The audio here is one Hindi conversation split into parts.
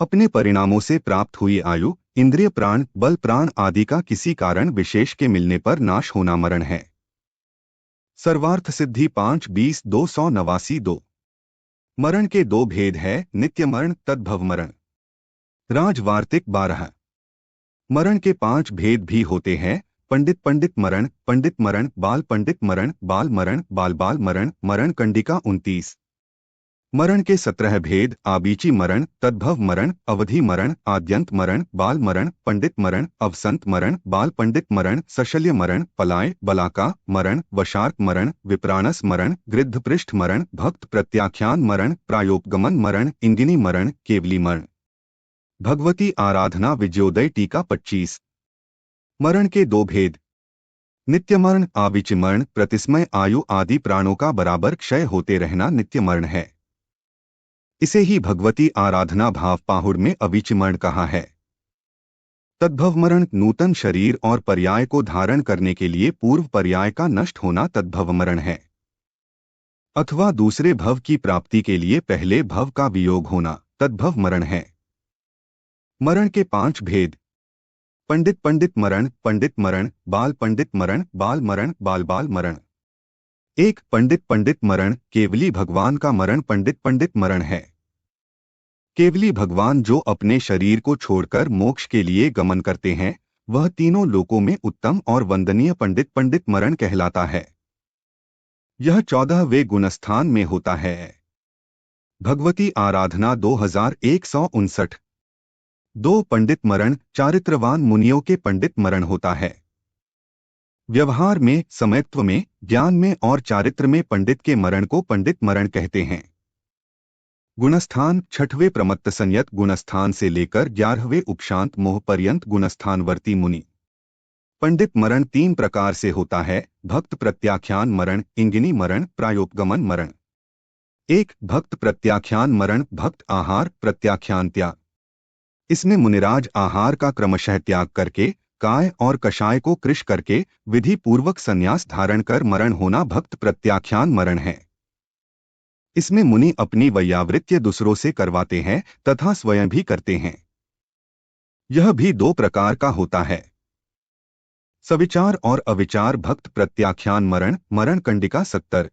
अपने परिणामों से प्राप्त हुई आयु, इंद्रिय, प्राण, बल, प्राण आदि का किसी कारण विशेष के मिलने पर नाश होना मरण है। सर्वार्थ सिद्धि 5:20-289 मरण के दो भेद है, नित्य मरण, तद्भव मरण। राजवार्तिक 12। मरण के 5 भेद भी होते हैं, पंडित पंडित मरण, पंडित मरण, बाल पंडित मरण, बाल मरण, बाल बाल मरण, मरण कंडिका 29। मरण के 17 भेद, आबीची मरण, तद्भव मरण, अवधि मरण, आद्यंत मरण, बाल मरण, पंडित मरण, अवसंत मरण, बाल पंडित मरण, सशल्य मरण, पलाय, बलाका मरण, वशार्क मरण, विप्राणस मरण, गृद्धपृष्ठ मरण, भक्त प्रत्याख्यान मरण, प्रायोपगमन मरण, इंगिनी मरण, केवली मरण। भगवती आराधना विजयोदय टीका 25। मरण के दो भेद, नित्य मरण, आविच मरण, प्रतिस्मय आयु आदि प्राणों का बराबर क्षय होते रहना नित्य मरण है। इसे ही भगवती आराधना भाव पाहुड़ में अविचमरण कहा है। तद्भव मरण, नूतन शरीर और पर्याय को धारण करने के लिए पूर्व पर्याय का नष्ट होना तद्भव मरण है, अथवा दूसरे भव की प्राप्ति के लिए पहले भव का वियोग होना तद्भव मरण है। मरण के 5 भेद, पंडित पंडित मरण, पंडित मरण, बाल पंडित मरण, बाल मरण, बाल बाल मरण। 1. पंडित पंडित मरण, केवली भगवान का मरण पंडित पंडित मरण है। केवली भगवान जो अपने शरीर को छोड़कर मोक्ष के लिए गमन करते हैं, वह तीनों लोकों में उत्तम और वंदनीय पंडित पंडित मरण कहलाता है। यह 14वें गुणस्थान में होता है। भगवती आराधना 2159। 2. पंडित मरण, चारित्रवान मुनियों के पंडित मरण होता है। व्यवहार में, समयत्व में, ज्ञान में और चारित्र में पंडित के मरण को पंडित मरण कहते हैं। गुणस्थान 6वें प्रमत्त संयत गुणस्थान से लेकर 11वें उपशांत मोह पर्यंत गुणस्थानवर्ती मुनि। पंडित मरण 3 प्रकार से होता है, भक्त प्रत्याख्यान मरण, इंगिनी मरण, प्रायोपगमन मरण। 1. भक्त प्रत्याख्यान मरण, भक्त आहार प्रत्याख्यान त्याग। इसमें मुनिराज आहार का क्रमशः त्याग करके काय और कषाय को कृश करके विधि पूर्वक संन्यास धारण कर मरण होना भक्त प्रत्याख्यान मरण है। इसमें मुनि अपनी वैयावृत्य दूसरों से करवाते हैं तथा स्वयं भी करते हैं। यह भी 2 प्रकार का होता है, सविचार और अविचार भक्त प्रत्याख्यान मरण, मरण कंडिका 70।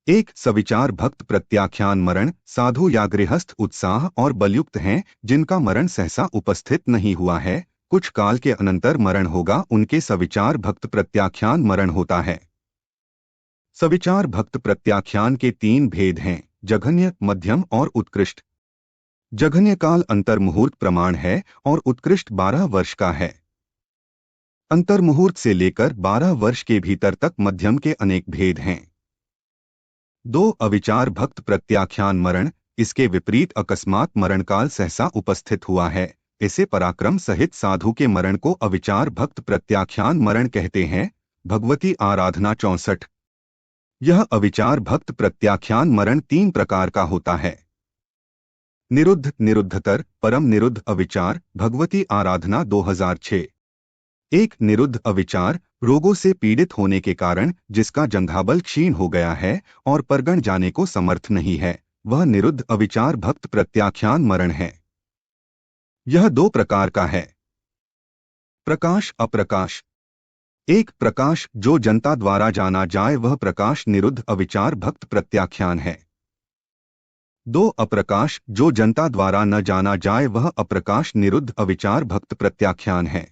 1. सविचार भक्त प्रत्याख्यान मरण, साधु या गृहस्थ उत्साह और बलयुक्त हैं, जिनका मरण सहसा उपस्थित नहीं हुआ है, कुछ काल के अनंतर मरण होगा, उनके सविचार भक्त प्रत्याख्यान मरण होता है। सविचार भक्त प्रत्याख्यान के 3 भेद हैं, जघन्य, मध्यम और उत्कृष्ट। जघन्य काल अंतर्मुहूर्त प्रमाण है और उत्कृष्ट 12 वर्ष का है। अंतर्मुहूर्त से लेकर 12 वर्ष के भीतर तक मध्यम के अनेक भेद हैं। 2. अविचार भक्त प्रत्याख्यान मरण, इसके विपरीत अकस्मात मरण काल सहसा उपस्थित हुआ है, इसे पराक्रम सहित साधु के मरण को अविचार भक्त प्रत्याख्यान मरण कहते हैं। भगवती आराधना 64। यह अविचार भक्त प्रत्याख्यान मरण 3 प्रकार का होता है, निरुद्ध, निरुद्धतर, परम निरुद्ध अविचार। भगवती आराधना 2006। 1. निरुद्ध अविचार, रोगों से पीड़ित होने के कारण जिसका जंघाबल क्षीण हो गया है और परगण जाने को समर्थ नहीं है, वह निरुद्ध अविचार भक्त प्रत्याख्यान मरण है। यह 2 प्रकार का है, प्रकाश, अप्रकाश। 1. प्रकाश, जो जनता द्वारा जाना जाए वह प्रकाश निरुद्ध अविचार भक्त प्रत्याख्यान है। 2. अप्रकाश, जो जनता द्वारा न जाना जाए वह अप्रकाश निरुद्ध अविचार भक्त प्रत्याख्यान है।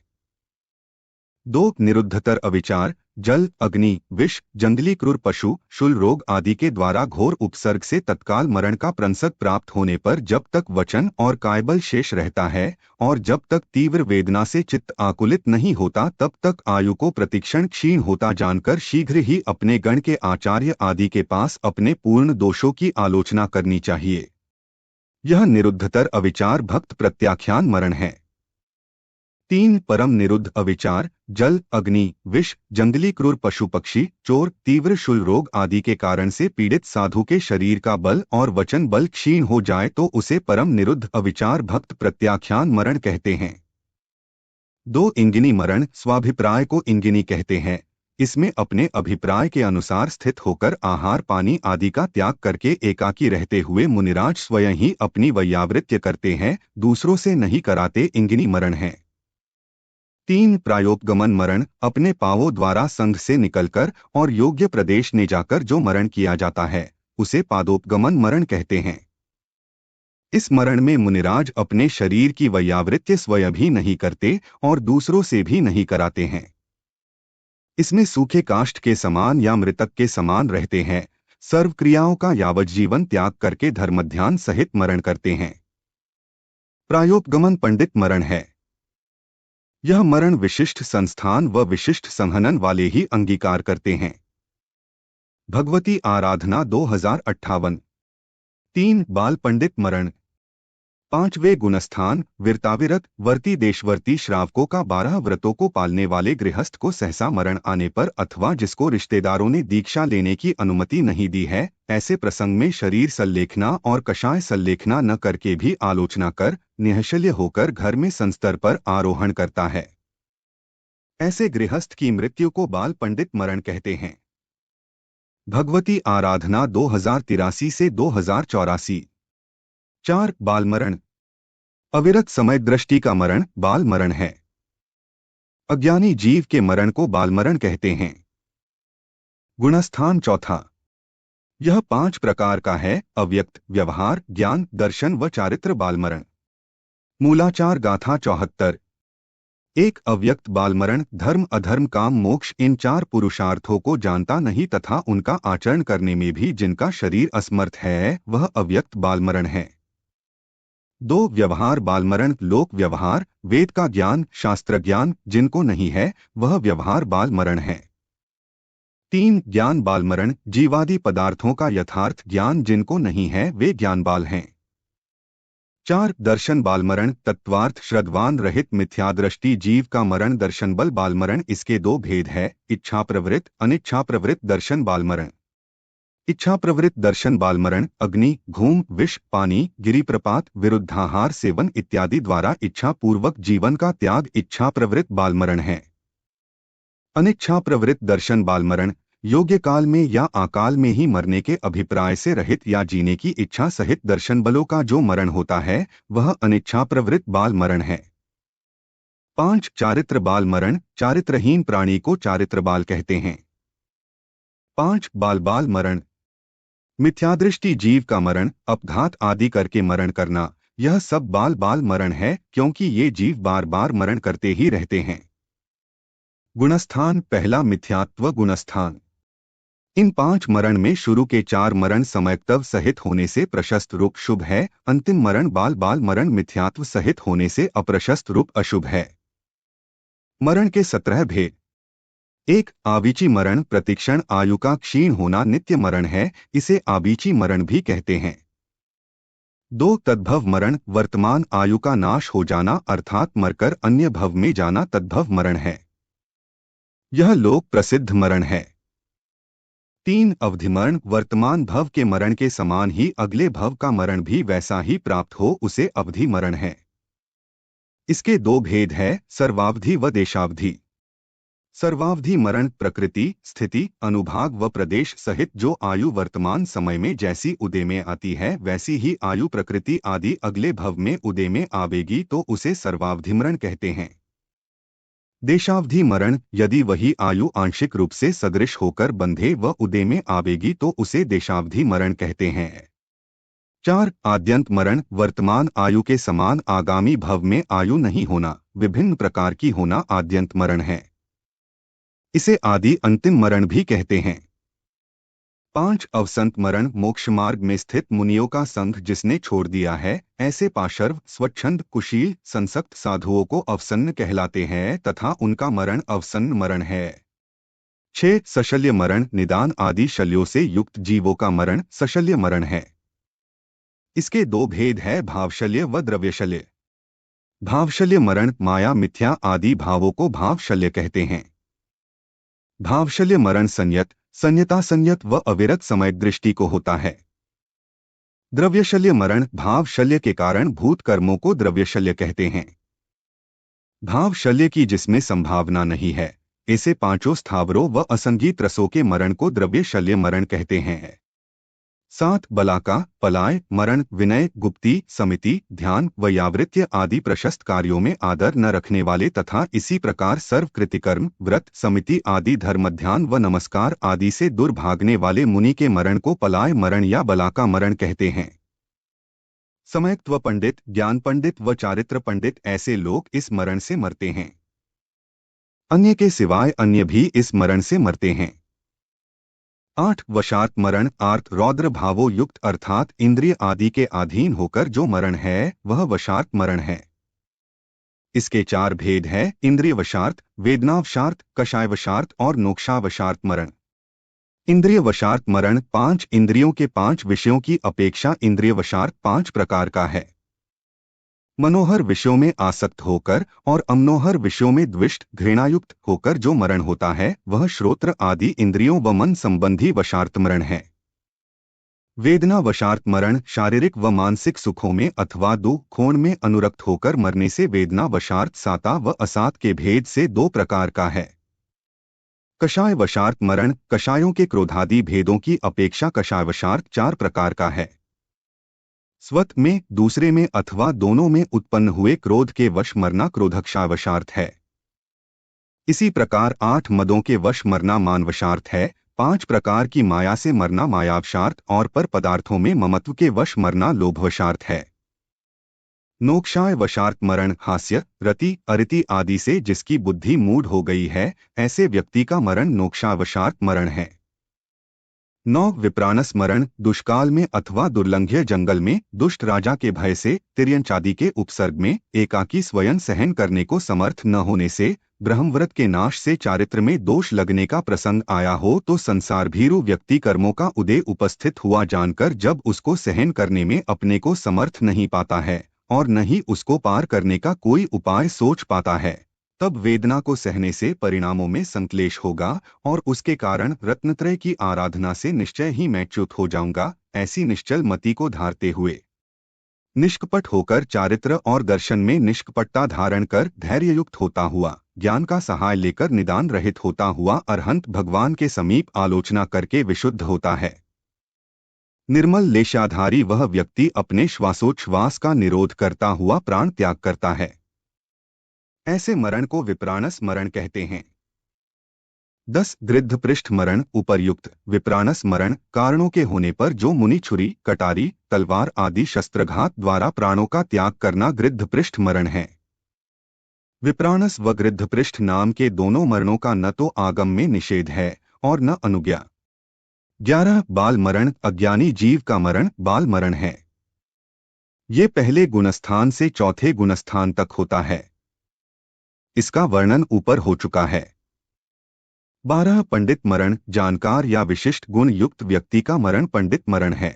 2. निरुद्धतर अविचार, जल, अग्नि, विष, जंगली क्रूर पशु, शूल रोग आदि के द्वारा घोर उपसर्ग से तत्काल मरण का प्रंसक प्राप्त होने पर जब तक वचन और कायबल शेष रहता है और जब तक तीव्र वेदना से चित्त आकुलित नहीं होता तब तक आयु को प्रतिक्षण क्षीण होता जानकर शीघ्र ही अपने गण के आचार्य आदि के पास अपने पूर्ण दोषों की आलोचना करनी चाहिए। यह निरुद्धतर अविचार भक्त प्रत्याख्यान मरण है। 3. परम निरुद्ध अविचार, जल, अग्नि, विष, जंगली क्रूर पशु पक्षी, चोर, तीव्र शूल रोग आदि के कारण से पीड़ित साधु के शरीर का बल और वचन बल क्षीण हो जाए तो उसे परम निरुद्ध अविचार भक्त प्रत्याख्यान मरण कहते हैं। 2. इंगिनी मरण, स्वाभिप्राय को इंगिनी कहते हैं। इसमें अपने अभिप्राय के अनुसार स्थित होकर आहार पानी आदि का त्याग करके एकाकी रहते हुए मुनिराज स्वयं ही अपनी वैयावृत्य करते हैं, दूसरों से नहीं कराते, इंगिनी मरण है। 3 प्रायोपगमन मरण, अपने पांवों द्वारा संघ से निकलकर और योग्य प्रदेश ने जाकर जो मरण किया जाता है उसे पादोपगमन मरण कहते हैं। इस मरण में मुनिराज अपने शरीर की वैयावृत्य स्वयं भी नहीं करते और दूसरों से भी नहीं कराते हैं। इसमें सूखे काष्ठ के समान या मृतक के समान रहते हैं, सर्व क्रियाओं का यावज्जीवन त्याग करके धर्मध्यान सहित मरण करते हैं। प्रायोपगमन पंडित मरण है। यह मरण विशिष्ट संस्थान व विशिष्ट संहनन वाले ही अंगीकार करते हैं। भगवती आराधना 2058। 3 बाल पंडित मरण। 5वें गुणस्थान वीरताविरत वर्ती देशवर्ती श्रावकों का 12 व्रतों को पालने वाले गृहस्थ को सहसा मरण आने पर अथवा जिसको रिश्तेदारों ने दीक्षा लेने की अनुमति नहीं दी है, ऐसे प्रसंग में शरीर सल्लेखना और कषाय सल्लेखना न करके भी आलोचना कर निःशल्य होकर घर में संस्तर पर आरोहण करता है। ऐसे गृहस्थ की मृत्यु को बाल पंडित मरण कहते हैं। भगवती आराधना 2083 से 2084। 4 बाल मरण। अविरत समय दृष्टि का मरण बाल मरण है। अज्ञानी जीव के मरण को बाल मरण कहते हैं। गुणस्थान चौथा। यह 5 प्रकार का है: अव्यक्त, व्यवहार, ज्ञान, दर्शन व चारित्र बाल मरण। मूलाचार गाथा 74। 1 अव्यक्त बाल मरण, धर्म अधर्म काम मोक्ष इन 4 पुरुषार्थों को जानता नहीं तथा उनका आचरण करने में भी जिनका शरीर असमर्थ है, वह अव्यक्त बाल मरण है। 2 व्यवहार बाल मरण, लोक व्यवहार, वेद का ज्ञान, शास्त्र ज्ञान जिनको नहीं है वह व्यवहार बाल मरण है। 3 ज्ञान बाल मरण, जीवादि पदार्थों का यथार्थ ज्ञान जिनको नहीं है वे ज्ञान बाल हैं। 4 दर्शन बाल मरण, तत्वार्थ श्रद्धावान रहित मिथ्यादृष्टि जीव का मरण दर्शन बल बाल मरण। इसके 2 भेद है: इच्छा प्रवृत्त, अनिच्छा प्रवृत्त दर्शन बाल मरण। इच्छा प्रवृत्त दर्शन बाल मरण अग्नि, घूम, विष, पानी, गिरिप्रपात, विरुद्धाहार सेवन इत्यादि द्वारा इच्छा पूर्वक जीवन का त्याग इच्छा प्रवृत्त बाल मरण है। अनिच्छा प्रवृत्त दर्शन बाल मरण योग्य काल में या अकाल में ही मरने के अभिप्राय से रहित या जीने की इच्छा सहित दर्शन बलों का जो मरण होता है वह अनिच्छा प्रवृत्त बाल मरण है। 5 चारित्र बाल मरण, चारित्रहीन प्राणी को चारित्र बाल कहते हैं। 5 बाल बाल मरण। मिथ्यादृष्टि जीव का मरण, अपघात आदि करके मरण करना, यह सब बाल बाल मरण है क्योंकि ये जीव बार बार मरण करते ही रहते हैं। गुणस्थान पहला मिथ्यात्व गुणस्थान। इन 5 मरण में शुरू के 4 मरण समयक्तव सहित होने से प्रशस्त रूप शुभ है, अंतिम मरण बाल बाल मरण मिथ्यात्व सहित होने से अप्रशस्त रूप अशुभ है। मरण के 17 भेद। 1 आवीची मरण, प्रतिक्षण आयु का क्षीण होना नित्य मरण है, इसे आवीची मरण भी कहते हैं। 2 तद्भव मरण, वर्तमान आयु का नाश हो जाना अर्थात मरकर अन्य भव में जाना तद्भव मरण है। यह लोक प्रसिद्ध मरण है। 3 अवधि मरण, वर्तमान भव के मरण के समान ही अगले भव का मरण भी वैसा ही प्राप्त हो उसे अवधि मरण है। इसके 2 भेद है: सर्वावधि व देशावधि। सर्वावधि मरण प्रकृति, स्थिति, अनुभाग व प्रदेश सहित जो आयु वर्तमान समय में जैसी उदय में आती है वैसी ही आयु प्रकृति आदि अगले भव में उदय में आवेगी तो उसे सर्वावधि मरण कहते हैं। देशावधि मरण, यदि वही आयु आंशिक रूप से सदृश होकर बंधे व उदय में आवेगी तो उसे देशावधि मरण कहते हैं। 4 आद्यंत मरण, वर्तमान आयु के समान आगामी भव में आयु नहीं होना, विभिन्न प्रकार की होना आद्यंत मरण है। इसे आदि अंतिम मरण भी कहते हैं। 5 अवसंत मरण, मोक्ष मार्ग में स्थित मुनियों का संघ जिसने छोड़ दिया है ऐसे पाशर्व, स्वच्छंद, कुशील, संसक्त साधुओं को अवसन्न कहलाते हैं तथा उनका मरण अवसन्न मरण है। 6 सशल्य मरण, निदान आदि शल्यों से युक्त जीवों का मरण सशल्य मरण है। इसके 2 भेद है: भावशल्य व द्रव्यशल्य। भावशल्य मरण, माया मिथ्या आदि भावों को भावशल्य कहते हैं। भावशल्य मरण संयत, संयता संयत व अविरत समय दृष्टि को होता है। द्रव्यशल्य मरण, भावशल्य के कारण भूत कर्मों को द्रव्यशल्य कहते हैं। भावशल्य की जिसमें संभावना नहीं है, ऐसे पांचों स्थावरों व असंगीत रसों के मरण को द्रव्य शल्य मरण कहते हैं। 7 बलाका, पलाय, मरण, विनय, गुप्ती, समिति, ध्यान, वैयावृत्य आदि प्रशस्त कार्यों में आदर न रखने वाले तथा इसी प्रकार सर्व कृतिकर्म, व्रत, समिति आदि धर्म, ध्यान व नमस्कार आदि से दूर भागने वाले मुनि के मरण को पलाय मरण या बलाका मरण कहते हैं। सम्यक्त्व पंडित, ज्ञान पंडित व चारित्र पंडित ऐसे लोग इस मरण से मरते हैं। अन्य के सिवाय अन्य भी इस मरण से मरते हैं। 8 वशार्त मरण, आर्त रौद्र भावों युक्त अर्थात इंद्रिय आदि के अधीन होकर जो मरण है वह वशार्त मरण है। इसके 4 भेद है: इंद्रिय वशार्त, वेदनावशार्त, कषायवशार्त और नोक्षावशार्त मरण। इंद्रिय वशार्त मरण 5 इंद्रियों के 5 विषयों की अपेक्षा इंद्रिय वशार्त 5 प्रकार का है। मनोहर विषयों में आसक्त होकर और अमनोहर विषयों में द्विष्ट घृणायुक्त होकर जो मरण होता है वह श्रोत्र आदि इंद्रियों व मन संबंधी वशार्त मरण है। वेदना वशार्त मरण शारीरिक व मानसिक सुखों में अथवा दुखों में अनुरक्त होकर मरने से वेदना वशार्त साता व असात के भेद से 2 प्रकार का है। कषाय वशार्त मरण कषायों के क्रोधादि भेदों की अपेक्षा कषाय वशार्त 4 प्रकार का है। स्वत में, दूसरे में अथवा दोनों में उत्पन्न हुए क्रोध के वश मरना क्रोधक्षावशार्थ है। इसी प्रकार 8 मदों के वश मरना मानवशार्थ है। 5 प्रकार की माया से मरना मायावशार्थ और पर पदार्थों में ममत्व के वश मरना लोभवशार्थ है। नोक्षाय वशार्थ मरण हास्य, रति, अरिति आदि से जिसकी बुद्धि मूढ़ हो गई है ऐसे व्यक्ति का मरण नोक्षावशार्थ मरण है। 9 विप्रानस मरण दुष्काल में अथवा दुर्लंघ्य जंगल में दुष्ट राजा के भय से, तिर्यंचादि के उपसर्ग में, एकाकी स्वयं सहन करने को समर्थ न होने से, ब्रह्मव्रत के नाश से चारित्र में दोष लगने का प्रसंग आया हो तो संसार भीरु व्यक्ति कर्मों का उदय उपस्थित हुआ जानकर जब उसको सहन करने में अपने को समर्थ नहीं पाता है और न ही उसको पार करने का कोई उपाय सोच पाता है, तब वेदना को सहने से परिणामों में संक्लेश होगा और उसके कारण रत्नत्रय की आराधना से निश्चय ही मैं च्युत हो जाऊंगा। ऐसी निश्चल मति को धारते हुए निष्कपट होकर चारित्र और दर्शन में निष्कपटता धारण कर धैर्ययुक्त होता हुआ, ज्ञान का सहाय लेकर निदान रहित होता हुआ अरहंत भगवान के समीप आलोचना करके विशुद्ध होता है। निर्मल लेशाधारी वह व्यक्ति अपने श्वासोच्छ्वास का निरोध करता हुआ प्राण त्याग करता है। ऐसे मरण को विप्रानस मरण कहते हैं। 10 गृध्ध पृष्ठ मरण उपर्युक्त विप्रानस मरण कारणों के होने पर जो मुनि छुरी, कटारी, तलवार आदि शस्त्रघात द्वारा प्राणों का त्याग करना गृध्ध पृष्ठ मरण है। विप्रानस व गृध्ध पृष्ठ नाम के दोनों मरणों का न तो आगम में निषेध है और न अनुज्ञा। 11 बाल मरण अज्ञानी जीव का मरण बाल मरण है। ये पहले गुणस्थान से चौथे गुणस्थान तक होता है। इसका वर्णन ऊपर हो चुका है। 12 पंडित मरण जानकार या विशिष्ट गुण युक्त व्यक्ति का मरण पंडित मरण है।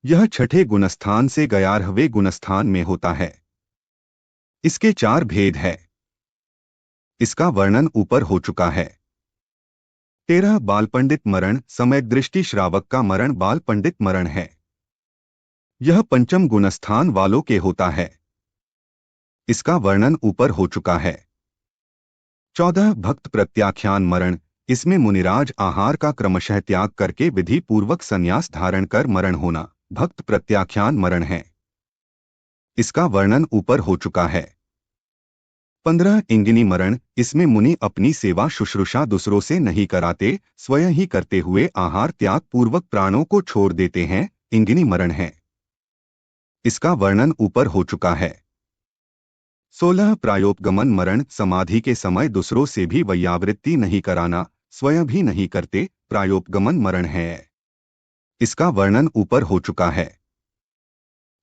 यह छठे गुणस्थान से 11वें गुणस्थान में होता है। इसके 4 भेद है। इसका वर्णन ऊपर हो चुका है। 13 बाल पंडित मरण समय दृष्टि श्रावक का मरण बाल पंडित मरण है। यह पंचम गुणस्थान वालों के होता है। इसका वर्णन ऊपर हो चुका है। 14 भक्त प्रत्याख्यान मरण इसमें मुनिराज आहार का क्रमशः त्याग करके विधि पूर्वक संन्यास धारण कर मरण होना भक्त प्रत्याख्यान मरण है। इसका वर्णन ऊपर हो चुका है। 15 इंगिनी मरण इसमें मुनि अपनी सेवा शुश्रूषा दूसरों से नहीं कराते, स्वयं ही करते हुए आहार त्याग पूर्वक प्राणों को छोड़ देते हैं, इंगिनी मरण है। इसका वर्णन ऊपर हो चुका है। 16 प्रायोपगमन मरण समाधि के समय दूसरों से भी वैयावृत्ति नहीं कराना, स्वयं भी नहीं करते, प्रायोपगमन मरण है। इसका वर्णन ऊपर हो चुका है।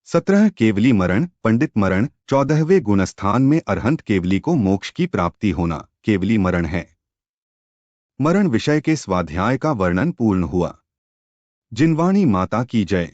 17 केवली मरण पंडित मरण 14वें गुणस्थान में अरहंत केवली को मोक्ष की प्राप्ति होना केवली मरण है। मरण विषय के स्वाध्याय का वर्णन पूर्ण हुआ। जिनवाणी माता की जय।